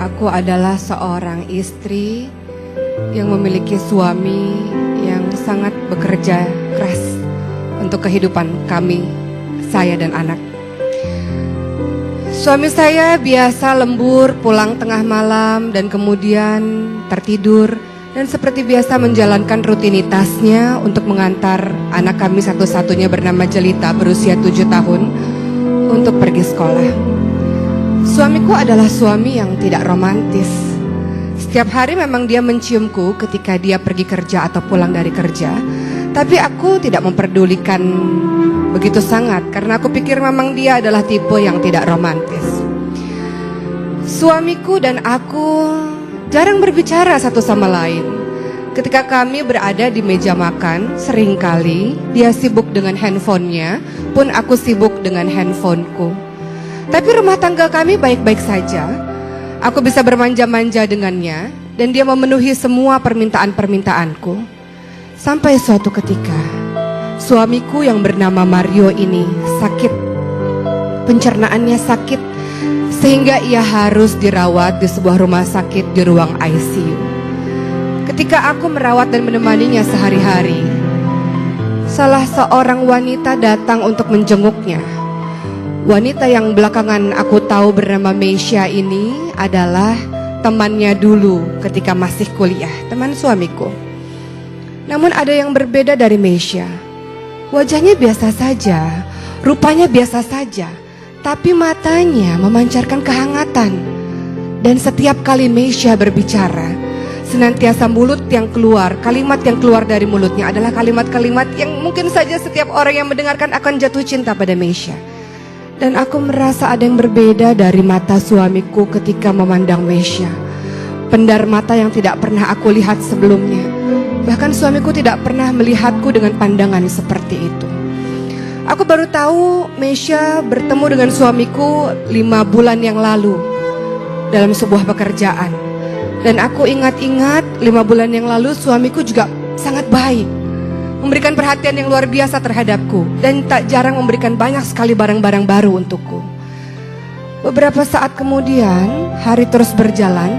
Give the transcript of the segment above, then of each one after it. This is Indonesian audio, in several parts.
Aku adalah seorang istri yang memiliki suami yang sangat bekerja keras untuk kehidupan kami, saya dan anak. Suami saya biasa lembur pulang tengah malam dan kemudian tertidur dan seperti biasa menjalankan rutinitasnya untuk mengantar anak kami satu-satunya bernama Jelita berusia 7 tahun untuk pergi sekolah. Suamiku adalah suami yang tidak romantis. Setiap hari memang dia menciumku ketika dia pergi kerja atau pulang dari kerja. Tapi aku tidak memperdulikan begitu sangat karena aku pikir memang dia adalah tipe yang tidak romantis. Suamiku dan aku jarang berbicara satu sama lain. Ketika kami berada di meja makan, seringkali dia sibuk dengan handphonenya, pun aku sibuk dengan handphoneku. Tapi rumah tangga kami baik-baik saja. Aku bisa bermanja-manja dengannya dan dia memenuhi semua permintaan-permintaanku. Sampai suatu ketika, suamiku yang bernama Mario ini sakit. Pencernaannya sakit sehingga ia harus dirawat di sebuah rumah sakit di ruang ICU. Ketika aku merawat dan menemaninya sehari-hari, salah seorang wanita datang untuk menjenguknya. Wanita yang belakangan aku tahu bernama Meisha ini adalah temannya dulu ketika masih kuliah, teman suamiku. Namun ada yang berbeda dari Meisha. Wajahnya biasa saja, rupanya biasa saja, tapi matanya memancarkan kehangatan. Dan setiap kali Meisha berbicara, senantiasa mulut yang keluar, kalimat yang keluar dari mulutnya adalah kalimat-kalimat yang mungkin saja setiap orang yang mendengarkan akan jatuh cinta pada Meisha. Dan aku merasa ada yang berbeda dari mata suamiku ketika memandang Meisha. Pendar mata yang tidak pernah aku lihat sebelumnya. Bahkan suamiku tidak pernah melihatku dengan pandangan seperti itu. Aku baru tahu Meisha bertemu dengan suamiku 5 bulan yang lalu dalam sebuah pekerjaan. Dan aku ingat-ingat 5 bulan yang lalu suamiku juga sangat baik, memberikan perhatian yang luar biasa terhadapku dan tak jarang memberikan banyak sekali barang-barang baru untukku. Beberapa saat kemudian hari terus berjalan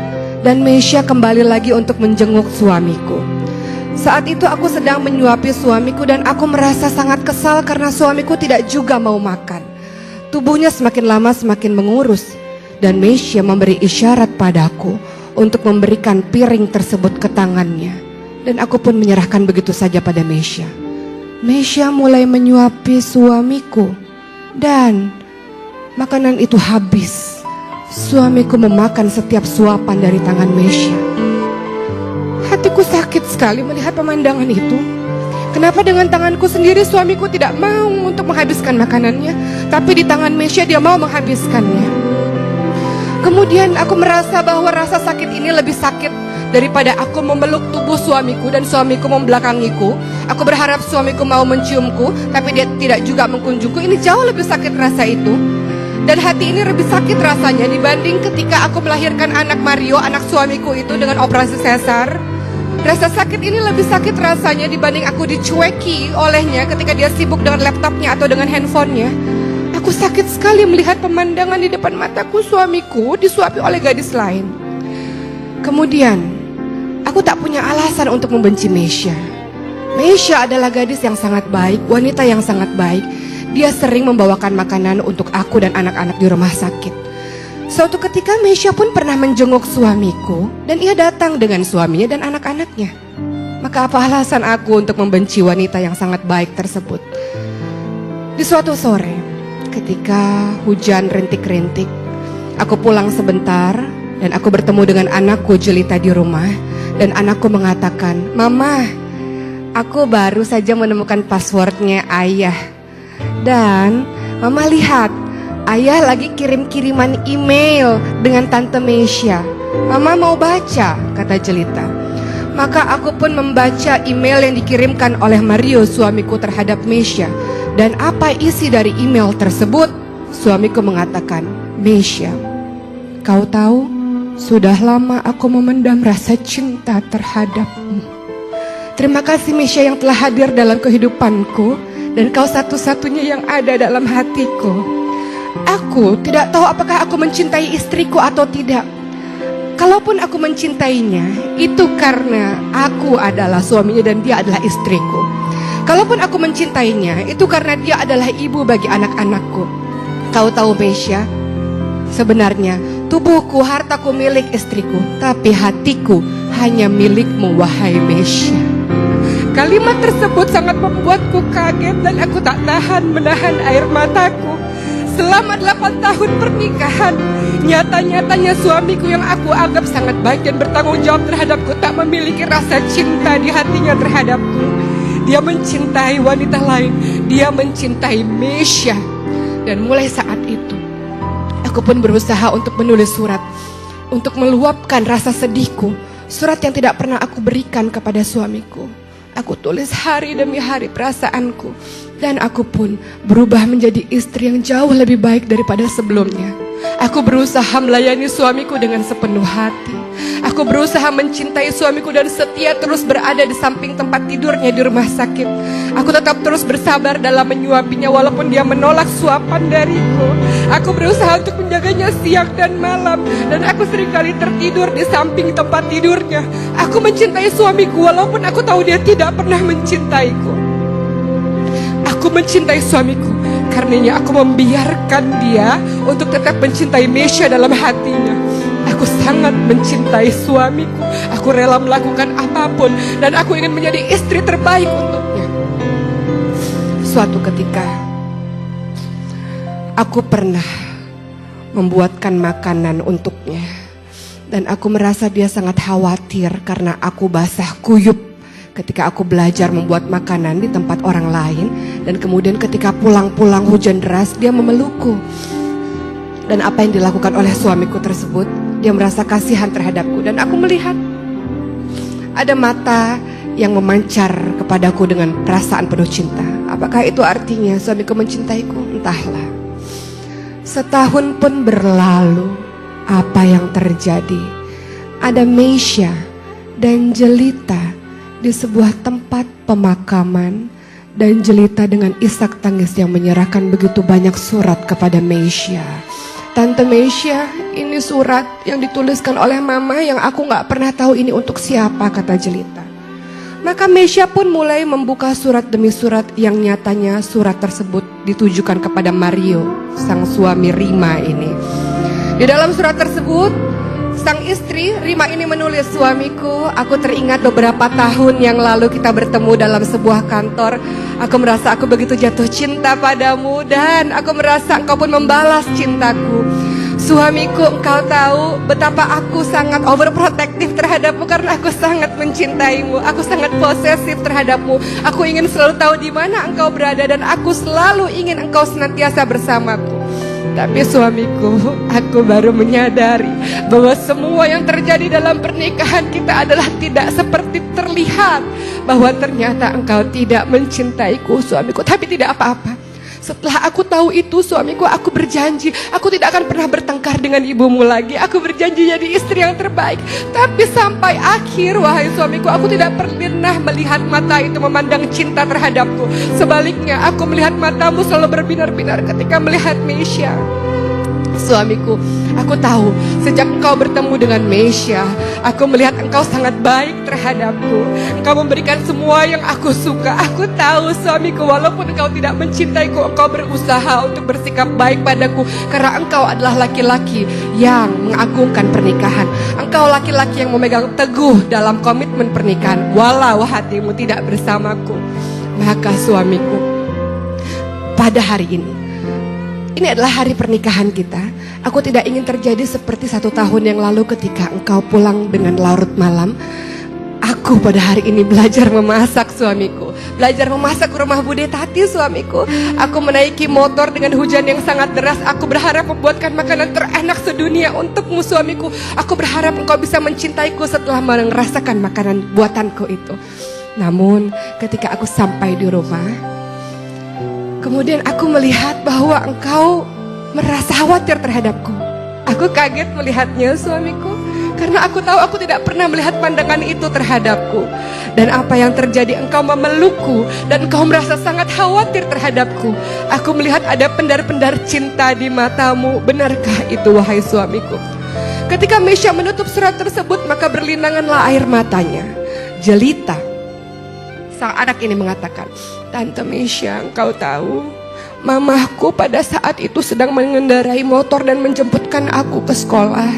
dan Meisha kembali lagi untuk menjenguk suamiku. Saat itu aku sedang menyuapi suamiku dan aku merasa sangat kesal karena suamiku tidak juga mau makan. Tubuhnya semakin lama semakin mengurus dan Meisha memberi isyarat padaku untuk memberikan piring tersebut ke tangannya. Dan aku pun menyerahkan begitu saja pada Meisha. Meisha mulai menyuapi suamiku dan makanan itu habis. Suamiku memakan setiap suapan dari tangan Meisha. Hatiku sakit sekali melihat pemandangan itu. Kenapa dengan tanganku sendiri suamiku tidak mau untuk menghabiskan makanannya, tapi di tangan Meisha dia mau menghabiskannya. Kemudian aku merasa bahwa rasa sakit ini lebih sakit daripada aku memeluk tubuh suamiku dan suamiku membelakangiku. Aku berharap suamiku mau menciumku, tapi dia tidak juga mengkunjungku. Ini jauh lebih sakit rasa itu. Dan hati ini lebih sakit rasanya dibanding ketika aku melahirkan anak Mario, anak suamiku itu dengan operasi sesar. Rasa sakit ini lebih sakit rasanya dibanding aku dicueki olehnya ketika dia sibuk dengan laptopnya atau dengan handphonenya. Aku sakit sekali melihat pemandangan di depan mataku suamiku disuapi oleh gadis lain. Kemudian aku tak punya alasan untuk membenci Meisha. Meisha adalah gadis yang sangat baik, wanita yang sangat baik. Dia sering membawakan makanan untuk aku dan anak-anak di rumah sakit. Suatu ketika Meisha pun pernah menjenguk suamiku dan ia datang dengan suaminya dan anak-anaknya. Maka apa alasan aku untuk membenci wanita yang sangat baik tersebut? Di suatu sore, ketika hujan rintik-rintik, aku pulang sebentar dan aku bertemu dengan anakku Jelita di rumah. Dan anakku mengatakan, "Mama, aku baru saja menemukan passwordnya ayah. Dan Mama lihat, ayah lagi kirim-kiriman email dengan Tante Meisha. Mama mau baca," kata Jelita. Maka aku pun membaca email yang dikirimkan oleh Mario suamiku terhadap Meisha. Dan apa isi dari email tersebut? Suamiku mengatakan, "Meisha, kau tahu, sudah lama aku memendam rasa cinta terhadapmu. Terima kasih Meisha yang telah hadir dalam kehidupanku dan kau satu-satunya yang ada dalam hatiku. Aku tidak tahu apakah aku mencintai istriku atau tidak. Kalaupun aku mencintainya, itu karena aku adalah suaminya dan dia adalah istriku. Kalaupun aku mencintainya, itu karena dia adalah ibu bagi anak-anakku. Kau tahu Mesya, sebenarnya tubuhku, hartaku milik istriku, tapi hatiku hanya milikmu, wahai Mesya. Kalimat tersebut sangat membuatku kaget dan aku tak tahan menahan air mataku. Selama 8 tahun pernikahan, nyata-nyatanya suamiku yang aku anggap sangat baik dan bertanggung jawab terhadapku tak memiliki rasa cinta di hatinya terhadapku. Dia mencintai wanita lain, dia mencintai Mesya. Dan mulai saat itu, aku pun berusaha untuk menulis surat, untuk meluapkan rasa sedihku. Surat yang tidak pernah aku berikan kepada suamiku. Aku tulis hari demi hari perasaanku. Dan aku pun berubah menjadi istri yang jauh lebih baik daripada sebelumnya. Aku berusaha melayani suamiku dengan sepenuh hati. Aku berusaha mencintai suamiku dan setia terus berada di samping tempat tidurnya di rumah sakit. Aku tetap terus bersabar dalam menyuapinya walaupun dia menolak suapan dariku. Aku berusaha untuk menjaganya siang dan malam. Dan aku seringkali tertidur di samping tempat tidurnya. Aku mencintai suamiku walaupun aku tahu dia tidak pernah mencintaiku. Aku mencintai suamiku, karenanya aku membiarkan dia untuk tetap mencintai Mesya dalam hatinya. Aku sangat mencintai suamiku. Aku rela melakukan apapun dan aku ingin menjadi istri terbaik untuknya. Suatu ketika, aku pernah membuatkan makanan untuknya. Dan aku merasa dia sangat khawatir karena aku basah kuyup ketika aku belajar membuat makanan di tempat orang lain. Dan kemudian ketika pulang-pulang hujan deras, dia memelukku. Dan apa yang dilakukan oleh suamiku tersebut, dia merasa kasihan terhadapku. Dan aku melihat ada mata yang memancar kepadaku dengan perasaan penuh cinta. Apakah itu artinya suamiku mencintaiku? Entahlah. Setahun pun berlalu. Apa yang terjadi? Ada Mesya dan Jelita di sebuah tempat pemakaman, dan Jelita dengan isak tangis yang menyerahkan begitu banyak surat kepada Mesya. Tante Mesya, ini surat yang dituliskan oleh mama yang aku gak pernah tahu ini untuk siapa, kata Jelita. Maka Mesya pun mulai membuka surat demi surat yang nyatanya surat tersebut ditujukan kepada Mario, sang suami Rima ini. Di dalam surat tersebut, sang istri Rima ini menulis, suamiku, aku teringat beberapa tahun yang lalu kita bertemu dalam sebuah kantor. Aku merasa aku begitu jatuh cinta padamu dan aku merasa engkau pun membalas cintaku. Suamiku, engkau tahu betapa aku sangat overprotective terhadapmu karena aku sangat mencintaimu. Aku sangat posesif terhadapmu. Aku ingin selalu tahu di mana engkau berada dan aku selalu ingin engkau senantiasa bersamaku. Tapi suamiku, aku baru menyadari bahwa semua yang terjadi dalam pernikahan kita adalah tidak seperti terlihat. Bahwa ternyata engkau tidak mencintaiku, suamiku. Tapi tidak apa-apa. Setelah aku tahu itu, suamiku, aku berjanji aku tidak akan pernah bertengkar dengan ibumu lagi. Aku berjanji jadi istri yang terbaik. Tapi sampai akhir, wahai suamiku, aku tidak pernah melihat mata itu memandang cinta terhadapku. Sebaliknya, aku melihat matamu selalu berbinar-binar ketika melihat Mesya. Suamiku, aku tahu sejak engkau bertemu dengan Mesya, aku melihat engkau sangat baik terhadapku. Engkau memberikan semua yang aku suka. Aku tahu suamiku, walaupun engkau tidak mencintaiku, engkau berusaha untuk bersikap baik padaku. Karena engkau adalah laki-laki yang mengagungkan pernikahan. Engkau laki-laki yang memegang teguh dalam komitmen pernikahan, walau hatimu tidak bersamaku. Maka suamiku, pada hari ini adalah hari pernikahan kita. Aku tidak ingin terjadi seperti 1 tahun yang lalu ketika engkau pulang dengan larut malam. Aku pada hari ini belajar memasak, suamiku. Belajar memasak rumah Bude Tati, suamiku. Aku menaiki motor dengan hujan yang sangat deras. Aku berharap membuatkan makanan terenak sedunia untukmu, suamiku. Aku berharap engkau bisa mencintaiku setelah merasakan makanan buatanku itu. Namun ketika aku sampai di rumah, kemudian aku melihat bahwa engkau merasa khawatir terhadapku. Aku kaget melihatnya, suamiku, karena aku tahu aku tidak pernah melihat pandangan itu terhadapku. Dan apa yang terjadi, engkau memelukku dan engkau merasa sangat khawatir terhadapku. Aku melihat ada pendar-pendar cinta di matamu. Benarkah itu, wahai suamiku? Ketika Mesya menutup surat tersebut, maka berlinanganlah air matanya. Jelita, sang anak ini mengatakan, "Tante Mesya, engkau tahu, mamahku pada saat itu sedang mengendarai motor dan menjemputkan aku ke sekolah.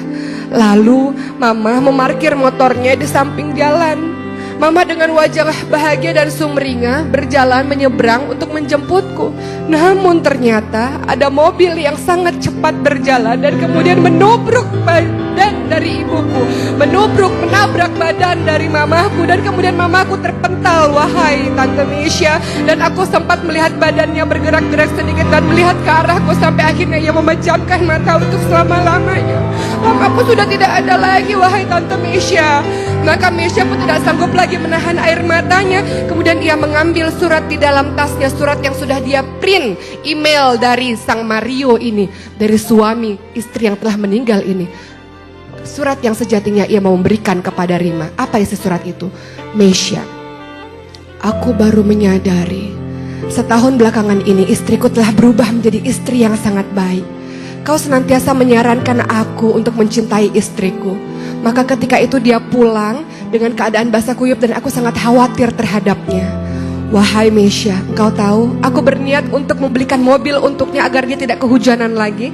Lalu mama memarkir motornya di samping jalan. Mama dengan wajah bahagia dan sumringah berjalan menyeberang untuk menjemputku. Namun ternyata ada mobil yang sangat cepat berjalan dan kemudian menubruk badan dari ibuku, menabrak badan dari mamaku, dan kemudian mamaku terpental, wahai Tante Mesya. Dan aku sempat melihat badannya bergerak-gerak sedikit dan melihat ke arahku sampai akhirnya ia memejamkan mata untuk selama-lamanya. Mamaku sudah tidak ada lagi, wahai Tante Mesya." Maka Mesya pun tidak sanggup lagi menahan air matanya. Kemudian ia mengambil surat di dalam tasnya, surat yang sudah dia print, email dari sang Mario ini, dari suami istri yang telah meninggal ini. Surat yang sejatinya ia mau memberikan kepada Rima. Apa isi surat itu? "Mesya, aku baru menyadari setahun belakangan ini istriku telah berubah menjadi istri yang sangat baik. Kau senantiasa menyarankan aku untuk mencintai istriku. Maka ketika itu dia pulang dengan keadaan basah kuyup dan aku sangat khawatir terhadapnya. Wahai Mesya, engkau tahu, aku berniat untuk membelikan mobil untuknya agar dia tidak kehujanan lagi.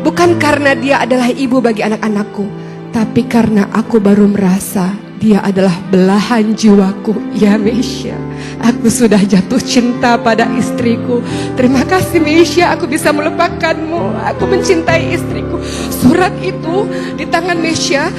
Bukan karena dia adalah ibu bagi anak-anakku, tapi karena aku baru merasa dia adalah belahan jiwaku. Ya Mesya, aku sudah jatuh cinta pada istriku. Terima kasih Mesya, aku bisa melupakanmu. Aku mencintai istriku." Surat itu di tangan Mesya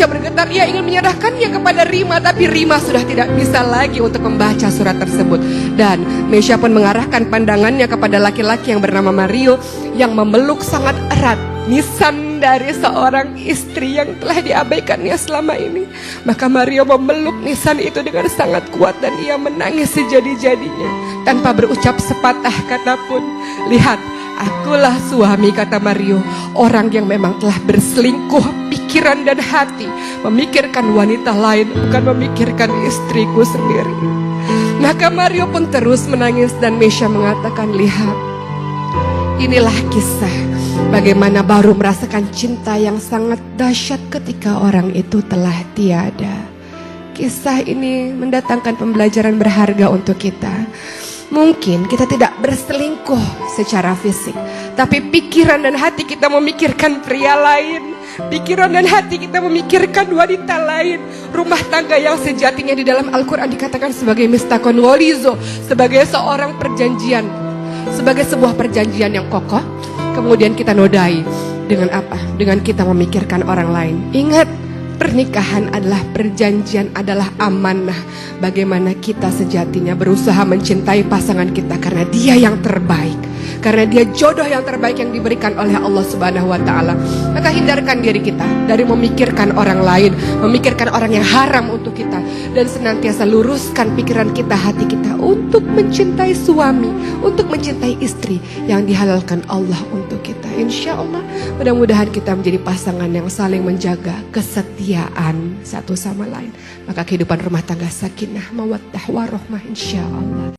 bergetar. Ia ingin menyerahkannya kepada Rima, tapi Rima sudah tidak bisa lagi untuk membaca surat tersebut. Dan Mesya pun mengarahkan pandangannya kepada laki-laki yang bernama Mario yang memeluk sangat erat nisan dari seorang istri yang telah diabaikannya selama ini. Maka Mario memeluk nisan itu dengan sangat kuat dan ia menangis sejadi-jadinya tanpa berucap sepatah kata pun. "Lihat, akulah suami," kata Mario, "orang yang memang telah berselingkuh pikiran dan hati, memikirkan wanita lain, bukan memikirkan istriku sendiri." Maka Mario pun terus menangis dan Mesya mengatakan, "Lihat, inilah kisah bagaimana baru merasakan cinta yang sangat dahsyat ketika orang itu telah tiada." Kisah ini mendatangkan pembelajaran berharga untuk kita. Mungkin kita tidak berselingkuh secara fisik, tapi pikiran dan hati kita memikirkan pria lain. Pikiran dan hati kita memikirkan wanita lain. Rumah tangga yang sejatinya di dalam Al-Quran dikatakan sebagai mistakon walizo, sebagai seorang perjanjian, sebagai sebuah perjanjian yang kokoh. Kemudian kita nodai dengan apa? Dengan kita memikirkan orang lain. Ingat, pernikahan adalah perjanjian, adalah amanah. Bagaimana kita sejatinya berusaha mencintai pasangan kita karena dia yang terbaik, karena dia jodoh yang terbaik yang diberikan oleh Allah Subhanahu wa Ta'ala. Maka hindarkan diri kita dari memikirkan orang lain, memikirkan orang yang haram untuk kita, dan senantiasa luruskan pikiran kita, hati kita untuk mencintai suami, untuk mencintai istri yang dihalalkan Allah untuk kita. Insya Allah mudah-mudahan kita menjadi pasangan yang saling menjaga kesetiaan satu sama lain. Maka kehidupan rumah tangga sakinah, mawaddah, warahmah insya Allah.